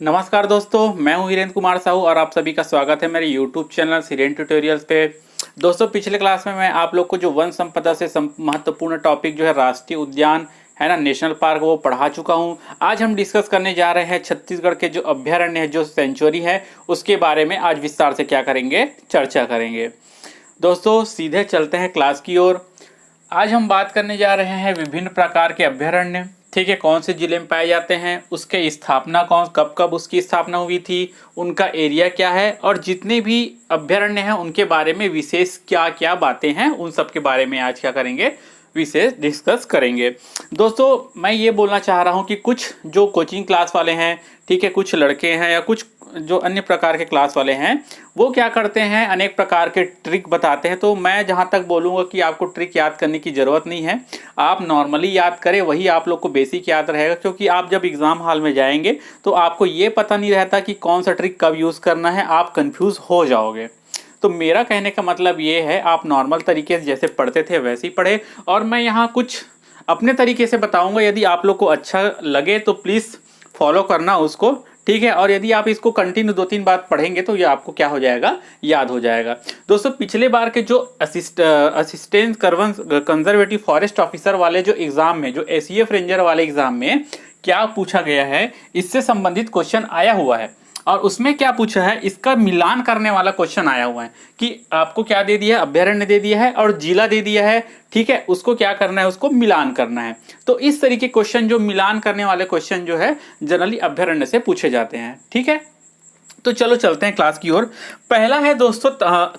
नमस्कार दोस्तों, मैं हूं हिरेंद्र कुमार साहू और आप सभी का स्वागत है मेरे YouTube चैनल हिरेन ट्यूटोरियल्स पे। दोस्तों, पिछले क्लास में मैं आप लोग को जो वन संपदा से महत्वपूर्ण टॉपिक जो है राष्ट्रीय उद्यान है ना, नेशनल पार्क, वो पढ़ा चुका हूं। आज हम डिस्कस करने जा रहे हैं छत्तीसगढ़ के जो अभ्यारण्य है, जो सेंचुरी है, उसके बारे में आज विस्तार से क्या करेंगे, चर्चा करेंगे। दोस्तों, सीधे चलते हैं क्लास की ओर। आज हम बात करने जा रहे हैं विभिन्न प्रकार के अभ्यारण्य। ठीक है, कौन से जिले में पाए जाते हैं, उसके स्थापना कब कब उसकी स्थापना हुई थी, उनका एरिया क्या है, और जितने भी अभ्यारण्य हैं उनके बारे में विशेष क्या क्या बातें हैं, उन सब के बारे में आज क्या करेंगे, विशेष डिस्कस करेंगे। दोस्तों, मैं ये बोलना चाह रहा हूँ कि कुछ जो कोचिंग क्लास वाले हैं, ठीक है, कुछ लड़के हैं या कुछ जो अन्य प्रकार के क्लास वाले हैं, वो क्या करते हैं, अनेक प्रकार के ट्रिक बताते हैं। तो मैं जहाँ तक बोलूँगा कि आपको ट्रिक याद करने की ज़रूरत नहीं है, आप नॉर्मली याद करें, वही आप लोग को बेसिक याद रहेगा। क्योंकि आप जब एग्ज़ाम हॉल में जाएंगे तो आपको ये पता नहीं रहता कि कौन सा ट्रिक कब यूज़ करना है, आप कन्फ्यूज़ हो जाओगे। तो मेरा कहने का मतलब ये है, आप नॉर्मल तरीके से जैसे पढ़ते थे वैसे ही पढ़े, और मैं यहाँ कुछ अपने तरीके से बताऊँगा। यदि आप लोग को अच्छा लगे तो प्लीज़ फॉलो करना उसको, ठीक है। और यदि आप इसको कंटिन्यू 2-3 बार पढ़ेंगे तो ये आपको क्या हो जाएगा, याद हो जाएगा। दोस्तों, पिछले बार के जो असिस्टेंट कंजर्वेटिव फॉरेस्ट ऑफिसर वाले जो एग्जाम में, जो एसीएफ रेंजर वाले एग्जाम में क्या पूछा गया है, इससे संबंधित क्वेश्चन आया हुआ है। और उसमें क्या पूछा है, इसका मिलान करने वाला क्वेश्चन आया हुआ है कि आपको क्या दे दिया है, अभ्यारण्य दे दिया है और जिला दे दिया है, ठीक है, उसको क्या करना है, उसको मिलान करना है। तो इस तरीके क्वेश्चन, जो मिलान करने वाले क्वेश्चन जो है जनरली अभ्यारण्य से पूछे जाते हैं, ठीक है। तो चलो चलते हैं क्लास की ओर। पहला है दोस्तों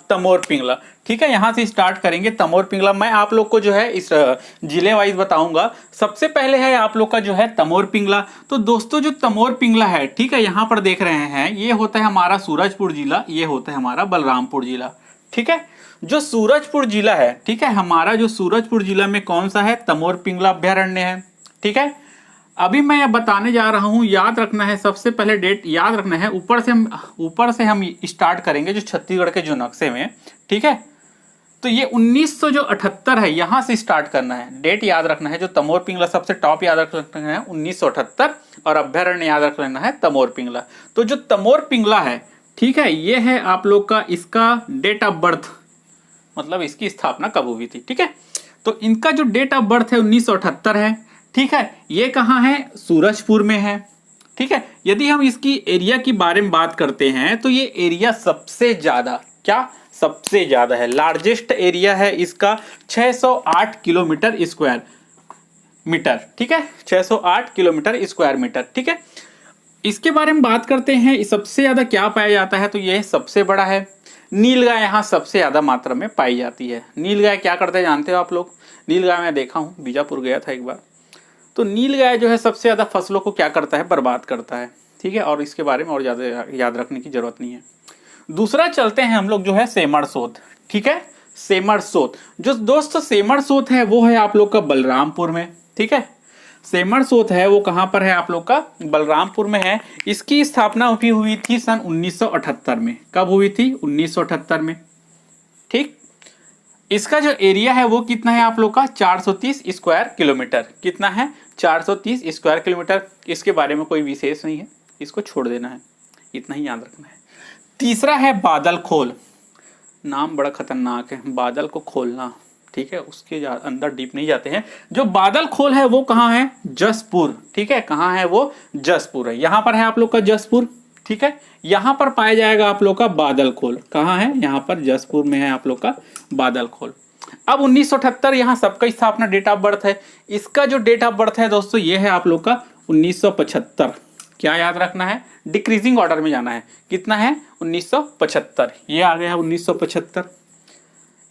तमोर पिंगला, ठीक है, यहाँ से स्टार्ट करेंगे। तमोर पिंगला मैं आप लोग को जो है इस जिले वाइज बताऊंगा। सबसे पहले है आप लोग का जो है तमोर पिंगला। तो दोस्तों, जो तमोर पिंगला है, ठीक है, यहाँ पर देख रहे हैं, ये होता है हमारा सूरजपुर जिला, ये होता है हमारा बलरामपुर जिला, ठीक है। जो सूरजपुर जिला है, ठीक है, हमारा जो सूरजपुर जिला में कौन सा है, तमोर पिंगला अभ्यारण्य है, ठीक है। अभी मैं यह बताने जा रहा हूं, याद रखना है, सबसे पहले डेट याद रखना है। ऊपर से हम स्टार्ट करेंगे जो छत्तीसगढ़ के जो नक्शे में, ठीक है। तो ये 1978 है, यहां से स्टार्ट करना है, डेट याद रखना है। जो तमोर पिंगला सबसे टॉप याद रखना है 1978, और अभ्यारण्य याद रख लेना है तमोर पिंगला। तो जो तमोर पिंगला है, ठीक है, ये है आप लोग का, इसका डेट ऑफ बर्थ, मतलब इसकी स्थापना कब हुई थी, ठीक है। तो इनका जो डेट ऑफ बर्थ है 1978 है, ठीक है। ये कहाँ है, सूरजपुर में है, ठीक है। यदि हम इसकी एरिया की बारे में बात करते हैं तो ये एरिया सबसे ज्यादा, क्या सबसे ज्यादा है, लार्जेस्ट एरिया है इसका 608 किलोमीटर स्क्वायर मीटर, ठीक है, 608 किलोमीटर स्क्वायर मीटर, ठीक है। इसके बारे में बात करते हैं, सबसे ज्यादा क्या पाया जाता है, तो यह सबसे बड़ा है। नीलगाय यहाँ सबसे ज्यादा मात्रा में पाई जाती है। नीलगाय क्या करते हैं जानते हो आप लोग, नीलगाय मैं देखा हूँ, बीजापुर गया था एक बार। तो नीलगाय जो है सबसे ज्यादा फसलों को क्या करता है, बर्बाद करता है, ठीक है। और इसके बारे में और ज्यादा याद रखने की जरूरत नहीं है। दूसरा चलते हैं हम लोग जो है सेमरसोत, ठीक है। सेमरसोत, जो दोस्तों सेमरसोत है वो है आप लोग का बलरामपुर में, ठीक है। सेमरसोत है वो कहां पर है, आप लोग का बलरामपुर में है। इसकी स्थापना हुई थी सन 1978 में। कब हुई थी, 1978 में, ठीक। इसका जो एरिया है वो कितना है आप लोग का, 430 स्क्वायर किलोमीटर। कितना है, 430 स्क्वायर किलोमीटर। इसके बारे में कोई विशेष नहीं है, इसको छोड़ देना है, इतना ही याद रखना है। तीसरा है बादल खोल, नाम बड़ा खतरनाक है, बादल को खोलना, ठीक है, उसके अंदर डीप नहीं जाते हैं। जो बादल खोल है वो कहाँ है, जसपुर, ठीक है, कहाँ है वो, जसपुर है। यहाँ पर है आप लोग का जसपुर, ठीक है। यहाँ पर पाया जाएगा आप लोग का बादल खोल, कहाँ है, यहाँ पर जसपुर में है आप लोग का बादल खोल। अब 1978 यहाँ सबका स्थापना डेट ऑफ बर्थ है। इसका जो डेट ऑफ बर्थ है दोस्तों, ये है आप लोग का 1975। क्या याद रखना है, डिक्रीजिंग ऑर्डर में जाना है। कितना है, 1975, ये आ गया 1975।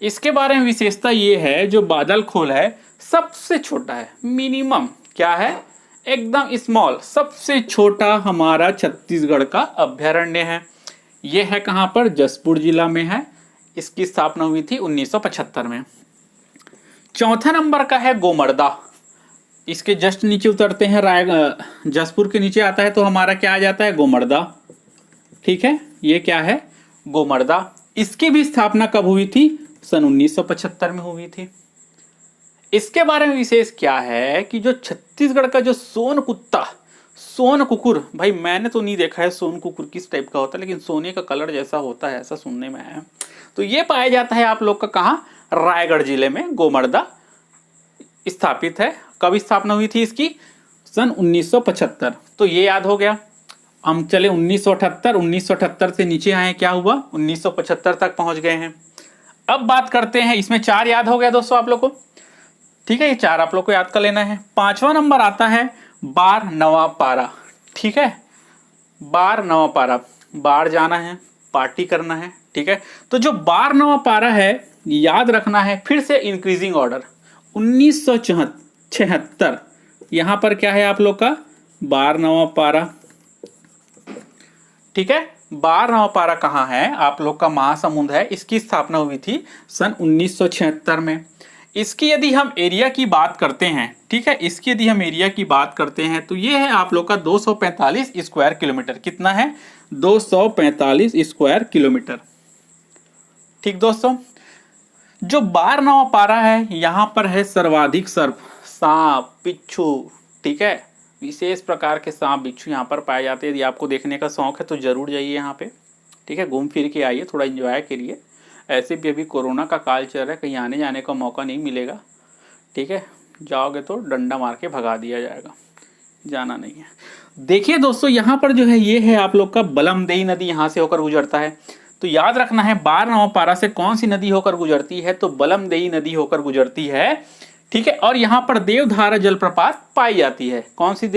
इसके बारे में विशेषता ये है, जो बादल खोल है सबसे छोटा है, मिनिमम क्या है, एकदम स्मॉल, सबसे छोटा हमारा छत्तीसगढ़ का अभ्यारण्य है। यह है कहां पर, जसपुर जिला में है। इसकी स्थापना हुई थी 1975 में। चौथा नंबर का है गोमर्दा। इसके जस्ट नीचे उतरते हैं, जसपुर के नीचे आता है तो हमारा क्या आ जाता है, गोमर्दा, ठीक है। ये क्या है, गोमर्दा। इसकी भी स्थापना कब हुई थी, सन 1975 में हुई थी। इसके बारे में विशेष क्या है कि जो छत्तीसगढ़ का जो सोन कुकुर, भाई मैंने तो नहीं देखा है सोन कुकुर किस टाइप का होता है, लेकिन सोने का कलर जैसा होता है ऐसा सुनने में आया है। तो ये पाया जाता है आप लोग का कहाँ, रायगढ़ जिले में गोमर्दा स्थापित है। कब स्थापना हुई थी इसकी, सन 1975। तो ये याद हो गया। हम चले 1978 से नीचे आए, क्या हुआ 1975 तक पहुंच गए हैं। अब बात करते हैं, इसमें 4 याद हो गया दोस्तों आप लोग को, ठीक है, ये 4 आप लोग को याद कर लेना है। 5वां नंबर आता है बार नवा पारा, ठीक है, बार नवा पारा, बार जाना है, पार्टी करना है, ठीक है। तो जो बार नवा पारा है याद रखना है, फिर से इंक्रीजिंग ऑर्डर 1976, यहां पर क्या है आप लोग का बार नवा पारा, ठीक है। बार नवा पारा कहाँ है, आप लोग का महासमुंद है। इसकी स्थापना हुई थी सन 1976 में। इसकी यदि हम एरिया की बात करते हैं, ठीक है, इसकी यदि हम एरिया की बात करते हैं तो ये है आप लोग का 245 स्क्वायर किलोमीटर। कितना है, 245 स्क्वायर किलोमीटर, ठीक दोस्तों। जो बार नवा पारा है यहां पर है सर्वाधिक सर्प, सांप, बिच्छू, ठीक है, विशेष प्रकार के सांप बिच्छू यहाँ पर पाए जाते हैं। यदि आपको देखने का शौक है तो जरूर जाइए यहाँ पे, ठीक है, घूम फिर के आइए, थोड़ा एंजॉय करिए। ऐसे भी अभी कोरोना का काल चल रहा है, कहीं आने जाने का मौका नहीं मिलेगा, ठीक है, जाओगे तो डंडा मार के भगा दिया जाएगा, जाना नहीं है। देखिए दोस्तों यहाँ पर जो है ये है आप लोग का बलमदेई नदी यहाँ से होकर गुजरता है। तो याद रखना है बार नवा पारा से कौन सी नदी होकर गुजरती है, तो बलमदेई नदी होकर गुजरती है, ठीक है। और यहाँ पर देवधारा जलप्रपात पाई जाती है। कौन सी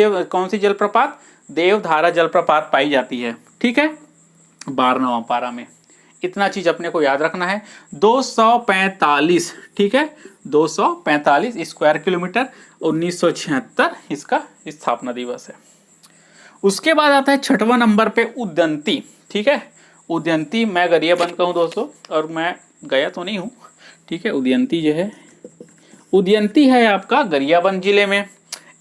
जलप्रपात, देवधारा जलप्रपात पाई जाती है, ठीक है, बार नवा पारा में। इतना चीज अपने को याद रखना है। 245, ठीक है, 245 स्क्वायर किलोमीटर, 1976 इसका स्थापना दिवस है। उसके बाद आता है 6वां नंबर पे उदयंती, ठीक है। उदयंती मैं गरियाबंद का हूँ दोस्तों, और मैं गया तो नहीं हूँ, ठीक है। उदयंती जो है, उदयंती है आपका गरियाबंद जिले में।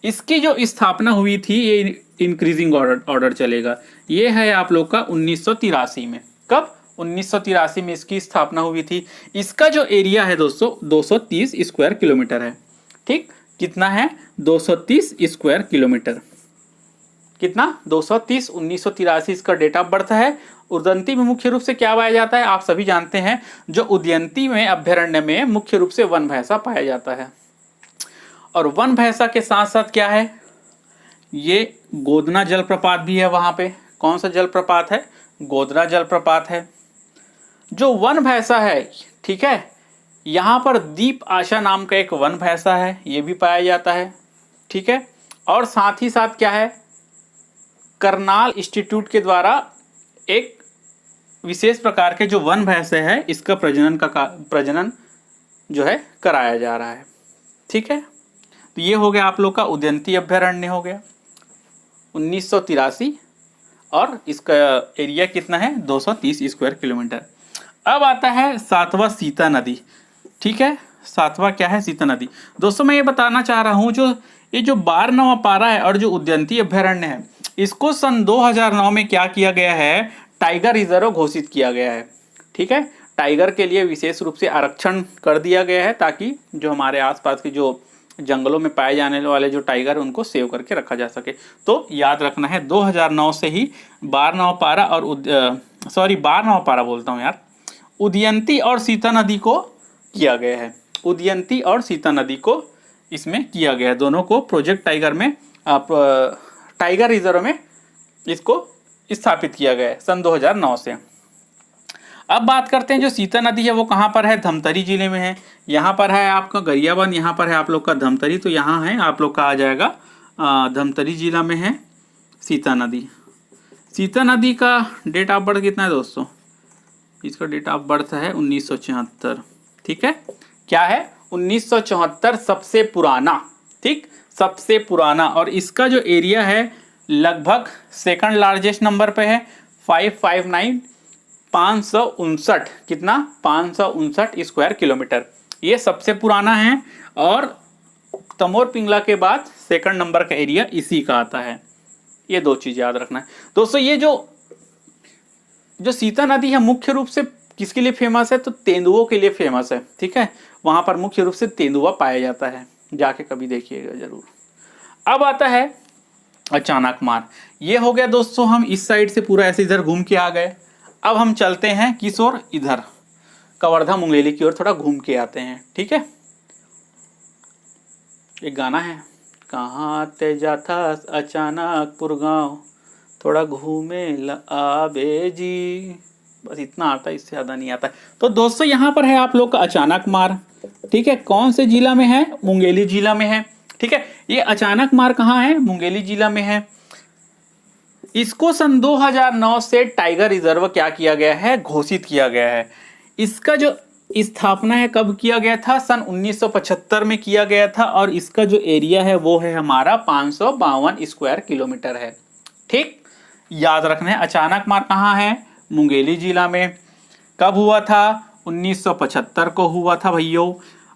इसकी जो स्थापना हुई थी, ये इंक्रीजिंग ऑर्डर चलेगा, ये है आप लोग का 1983 में। कब, 1983 में इसकी स्थापना हुई थी। इसका जो एरिया है दोस्तों 230 स्क्वायर किलोमीटर है, ठीक, कितना है 230 स्क्वायर किलोमीटर, कितना 230, 1983 इसका डेट ऑफ बर्थ है। उदयंती में मुख्य रूप से क्या पाया जाता है, आप सभी जानते हैं, जो उदयंती में अभ्यारण्य में मुख्य रूप से वन भैंसा पाया जाता है। और वन भैंसा के साथ साथ क्या है, ये गोदना जलप्रपात भी है वहां पे। कौन सा जलप्रपात है, गोदना जलप्रपात है। जो वन भैंसा है, ठीक है, यहां पर दीप आशा नाम का एक वन भैंसा है, ये भी पाया जाता है, ठीक है। और साथ ही साथ क्या है, करनाल इंस्टीट्यूट के द्वारा एक विशेष प्रकार के जो वन भैंसे है इसका प्रजनन जो है कराया जा रहा है, ठीक है। तो ये हो गया आप लोग का उदयंती अभ्यारण्य हो गया 1983, और इसका एरिया कितना है 230 स्क्वायर किलोमीटर। अब आता है 7वां सीता नदी, ठीक है। 7वां क्या है, सीता नदी। दोस्तों मैं ये बताना चाह रहा हूँ, ये जो बार नवा पारा है और जो उदयंती अभ्यारण्य है, इसको सन 2009 में क्या किया गया है, टाइगर रिजर्व घोषित किया गया है, ठीक है। टाइगर के लिए विशेष रूप से आरक्षण कर दिया गया है, ताकि जो हमारे आसपास के जो जंगलों में पाए जाने वाले जो टाइगर उनको सेव करके रखा जा सके। तो याद रखना है 2009 से ही बार नवा पारा और बार नवा पारा बोलता हूँ यार, उदयंती और सीता नदी को किया गया है। उदयंती और सीता नदी को इसमें किया गया है, दोनों को प्रोजेक्ट टाइगर में टाइगर रिजर्व में इसको स्थापित किया गया है सन 2009 से। अब बात करते हैं जो सीता नदी है वो कहाँ पर है, धमतरी जिले में है। यहाँ पर है आपका गरियाबंद, यहाँ पर है आप लोग का धमतरी, तो यहाँ है आप लोग का आ जाएगा धमतरी जिला में है सीता नदी। सीता नदी का डेट ऑफ बर्थ कितना है दोस्तों, इसका डेट ऑफ बर्थ है 1974, ठीक है। क्या है 1974 सबसे पुराना, ठीक, सबसे पुराना। और इसका जो एरिया है लगभग सेकंड लार्जेस्ट नंबर पे है 559, कितना 559 स्क्वायर किलोमीटर, ये सबसे पुराना है। और तमोर पिंगला के बाद सेकंड नंबर का एरिया इसी का आता है। ये दो चीज याद रखना है दोस्तों। ये जो सीता नदी है मुख्य रूप से किसके लिए फेमस है, तो तेंदुओं के लिए फेमस है, ठीक है। वहां पर मुख्य रूप से तेंदुआ पाया जाता है, जाके कभी देखिएगा जरूर। अब आता है अचानक मार। ये हो गया दोस्तों, हम इस साइड से पूरा ऐसे इधर घूम के आ गए। अब हम चलते हैं किस ओर, इधर कवर्धा मुंगेली की ओर थोड़ा घूम के आते हैं। ठीक है, एक गाना है, कहाँ ते जाथा अचानकपुर गाँव, थोड़ा घूमे आबे जी, बस इतना आता है, इससे ज़्यादा नहीं आता। तो दोस्तों यहाँ पर है आप लोग का अचानक मार। ठीक है, कौन से जिला में है, मुंगेली जिला में है। ठीक है, ये अचानक मार कहाँ है, मुंगेली जिला में है। इसको सन 2009 से टाइगर रिजर्व क्या किया गया है, घोषित किया गया है। इसका जो स्थापना है कब किया गया था, सन 1975 में किया गया था, और इसका जो एरिया है वो है हमारा 552 स्क्वायर किलोमीटर है। ठीक, याद रखना है। अचानक मार कहाँ है, मुंगेली जिला में। कब हुआ था, 1975 को हुआ था भैयों।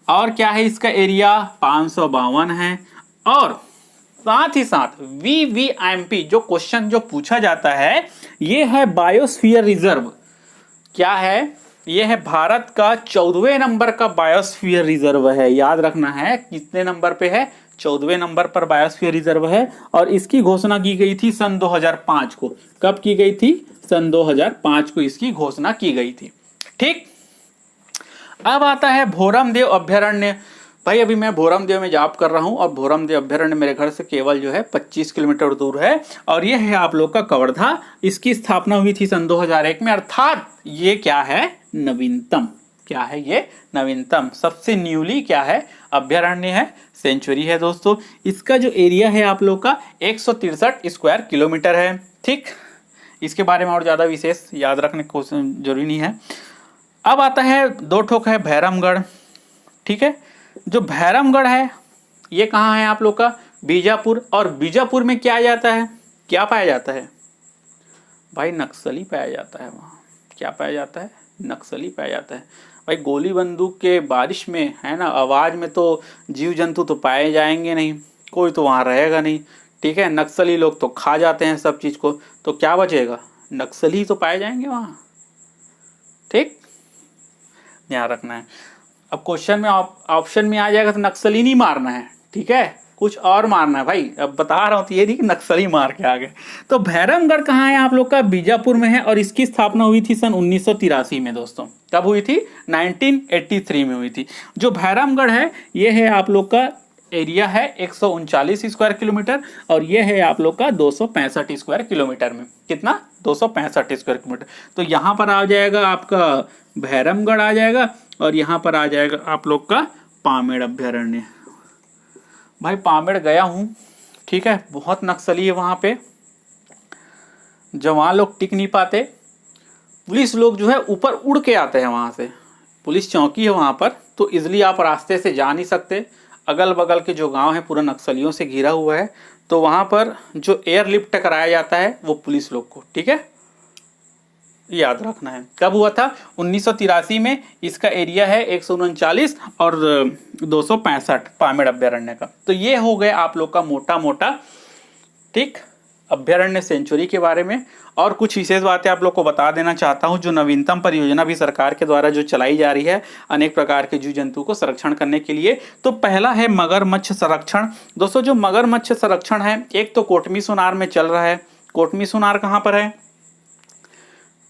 और क्या है, इसका एरिया 552 है। और साथ ही साथ VVIMP जो क्वेश्चन जो पूछा जाता है, ये है बायोस्फीयर रिजर्व। क्या है, ये है भारत का 14वें नंबर का बायोस्फीयर रिजर्व है। याद रखना है, कितने नंबर पे है, 14वें नंबर पर बायोस्फीयर रिजर्व है। और इसकी घोषणा की गई थी सन 2005 को। कब की गई थी, सन 2005 को इसकी घोषणा की गई थी। ठीक, अब आता है भोरमदेव अभ्यारण्य। भाई अभी मैं भोरमदेव में जॉब कर रहा हूं, और भोरमदेव अभ्यारण्य मेरे घर से केवल जो है 25 किलोमीटर दूर है, और ये है आप लोग का कवर्धा। इसकी स्थापना हुई थी सन 2001 में, अर्थात ये क्या है, नवीनतम। क्या है ये, नवीनतम, सबसे न्यूली क्या है, अभ्यारण्य है, सेंचुरी है दोस्तों। इसका जो एरिया है आप लोग का 163 स्क्वायर किलोमीटर है। ठीक, इसके बारे में और ज्यादा विशेष याद रखने को जरूरी नहीं है। अब आता है दो ठोक है भैरमगढ़। ठीक है, जो भैरमगढ़ है ये कहाँ है आप लोग का, बीजापुर। और बीजापुर में क्या जाता है, क्या पाया जाता है भाई, नक्सली पाया जाता है वहाँ। क्या पाया जाता है, नक्सली पाया जाता है भाई। गोली बंदूक के बारिश में है ना, आवाज में तो जीव जंतु तो पाए जाएंगे नहीं, कोई तो वहाँ रहेगा नहीं। ठीक है, नक्सली लोग तो खा जाते हैं सब चीज को, तो क्या बचेगा, नक्सली तो पाए जाएंगे वहाँ। ठीक, ध्यान रखना है। अब क्वेश्चन में ऑप्शन में आ जाएगा तो नक्सली नहीं मारना है, ठीक है, कुछ और मारना है भाई। अब बता रहा हूं तो ये नहीं कि नक्सली मार के आ गए। तो भैरमगढ़ कहाँ है आप लोग का, बीजापुर में है, और इसकी स्थापना हुई थी सन 1983 में दोस्तों। कब हुई थी, 1983 में हुई थी। जो भैरमगढ़ है ये है आप लोग का एरिया है 139 स्क्वायर किलोमीटर, और ये है आप लोग का 265 स्क्वायर किलोमीटर में। कितना, 265 स्क्वायर किलोमीटर। तो यहाँ पर आ जाएगा आपका भैरमगढ़ आ जाएगा, और यहाँ पर आ जाएगा आप लोग का पामेड़ अभ्यारण्य। भाई पामेड़ गया हूँ, ठीक है, बहुत नक्सली है वहाँ पे, जवान लोग टिक नहीं पाते। पुलिस लोग जो है ऊपर उड़ के आते हैं वहाँ से, पुलिस चौकी है वहाँ पर, तो इजिली आप रास्ते से जा नहीं सकते। अगल बगल के जो गांव है पूरा नक्सलियों से घिरा हुआ है, तो वहाँ पर जो एयरलिफ्ट कराया जाता है वो पुलिस लोग को। ठीक है, याद रखना है। कब हुआ था, 1983 में। इसका एरिया है 139 और 265 पामेड़ अभ्यारण्य का। तो ये हो गए आप लोग का मोटा मोटा, ठीक, अभ्यारण्य सेंचुरी के बारे में। और कुछ विशेष बातें आप लोग को बता देना चाहता हूं, जो नवीनतम परियोजना भी सरकार के द्वारा जो चलाई जा रही है अनेक प्रकार के जीव जंतु को संरक्षण करने के लिए। तो पहला है मगरमच्छ संरक्षण। दोस्तों जो मगरमच्छ संरक्षण है, एक तो कोटमी सोनार में चल रहा है। कोटमी सोनार कहाँ पर है,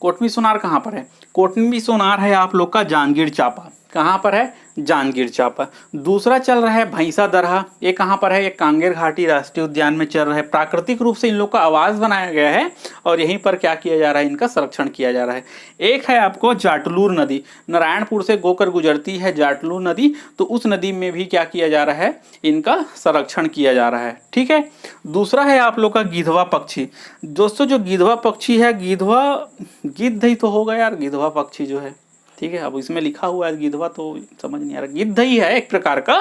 कोटमी सोनार कहाँ पर है, कोटमी सोनार है आप लोग का जांजगीर चांपा। कहाँ पर है, जांजगीर चांपा। दूसरा चल रहा है भैंसा दरहा, ये कहाँ पर है, ये कांगेर घाटी राष्ट्रीय उद्यान में चल रहा है। प्राकृतिक रूप से इन लोग का आवास बनाया गया है, और यहीं पर क्या किया जा रहा है, इनका संरक्षण किया जा रहा है। एक है आपको जाटलूर नदी, नारायणपुर से होकर गुजरती है जाटलूर नदी, तो उस नदी में भी क्या किया जा रहा है, इनका संरक्षण किया जा रहा है। ठीक है, दूसरा है आप लोग का गिधवा पक्षी। दोस्तों जो गिधवा पक्षी है, गिधवा गिद्ध ही तो होगा यार, गिधवा पक्षी जो है, ठीक है। अब इसमें लिखा हुआ है गिधवा, तो समझ नहीं आ रहा, गिद्ध ही है एक प्रकार का।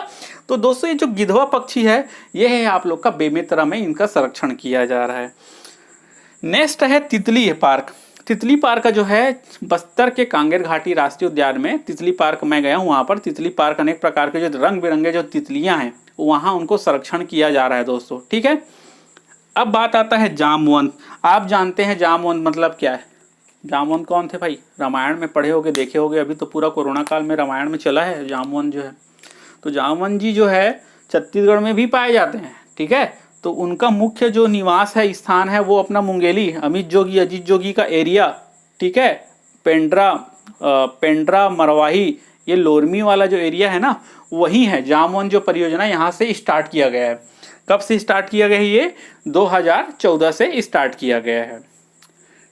तो दोस्तों ये जो गिधवा पक्षी है, ये है आप लोग का बेमेतरा में, इनका संरक्षण किया जा रहा है। नेक्स्ट है तितली पार्क। तितली पार्क जो है बस्तर के कांगेर घाटी राष्ट्रीय उद्यान में तितली पार्क मैं गया हूँ। वहाँ पर तितली पार्क अनेक प्रकार के जो रंग बिरंगे जो तितलियाँ हैं, वहाँ उनको संरक्षण किया जा रहा है दोस्तों। ठीक है, अब बात आता है जामवंत। आप जानते हैं जामवंत मतलब क्या है, जामवंत कौन थे भाई, रामायण में पढ़े होगे, देखे होगे। अभी तो पूरा कोरोना काल में रामायण में चला है जामवंत जो है। तो जामवंत जी जो है छत्तीसगढ़ में भी पाए जाते हैं। ठीक है, तो उनका मुख्य जो निवास है, स्थान है, वो अपना मुंगेली, अमित जोगी अजीत जोगी का एरिया, ठीक है, पेंड्रा मरवाही, ये लोरमी वाला जो एरिया है ना, वही है जामवन जो परियोजना यहाँ से स्टार्ट किया गया है। कब से स्टार्ट किया गया है? ये 2014 से स्टार्ट किया गया है।